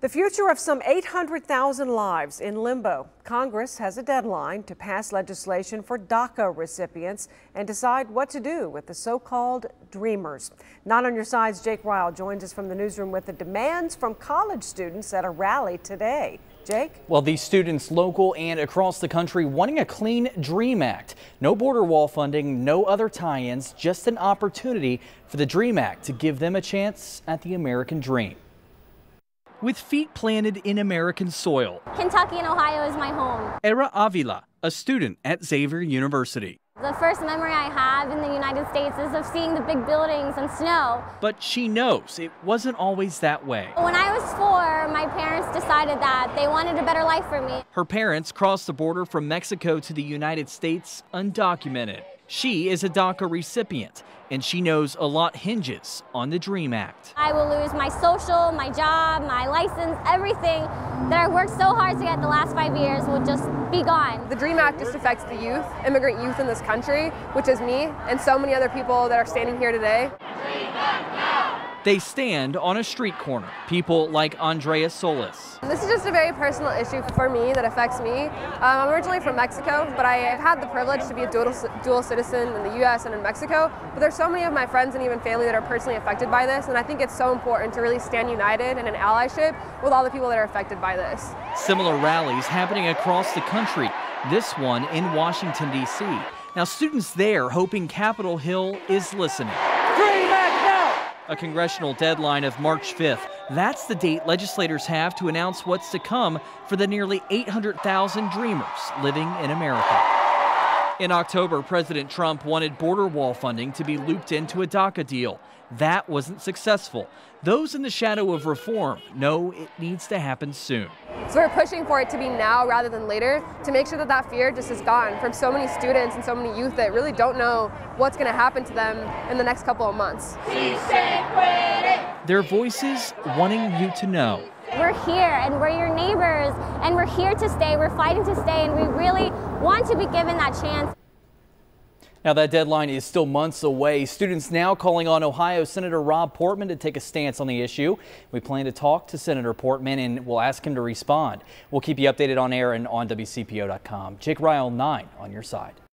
The future of some 800,000 lives in limbo. Congress has a deadline to pass legislation for DACA recipients and decide what to do with the so-called dreamers. Not on your side's Jake Ryle joins us from the newsroom with the demands from college students at a rally today. Jake? Well, these students local and across the country wanting a clean DREAM Act. No border wall funding, no other tie-ins, just an opportunity for the DREAM Act to give them a chance at the American dream. With feet planted in American soil. Kentucky and Ohio is my home. Era Avila, a student at Xavier University. The first memory I have in the United States is of seeing the big buildings and snow. But she knows it wasn't always that way. When I was 4, my parents decided that they wanted a better life for me. Her parents crossed the border from Mexico to the United States undocumented. She is a DACA recipient, and she knows a lot hinges on the DREAM Act. I will lose my social, my job, my license, everything that I worked so hard to get the last 5 years will just be gone. The DREAM Act just affects the youth, immigrant youth in this country, which is me and so many other people that are standing here today. They stand on a street corner, people like Andrea Solis. This is just a very personal issue for me that affects me. I'm originally from Mexico, but I have had the privilege to be a dual citizen in the U.S. and in Mexico. But there's so many of my friends and even family that are personally affected by this, and I think it's so important to really stand united in an allyship with all the people that are affected by this. Similar rallies happening across the country, this one in Washington, D.C. Now students there hoping Capitol Hill is listening. A congressional deadline of March 5th. That's the date legislators have to announce what's to come for the nearly 800,000 dreamers living in America. In October, President Trump wanted border wall funding to be looped into a DACA deal. That wasn't successful. Those in the shadow of reform know it needs to happen soon. So we're pushing for it to be now rather than later to make sure that that fear just is gone from so many students and so many youth that really don't know what's going to happen to them in the next couple of months. Their voices wanting you to know. We're here and we're your neighbors and we're here to stay, we're fighting to stay, and we really want to be given that chance. Now that deadline is still months away. Students now calling on Ohio Senator Rob Portman to take a stance on the issue. We plan to talk to Senator Portman and we'll ask him to respond. We'll keep you updated on air and on WCPO.com. Jake Ryle 9 on your side.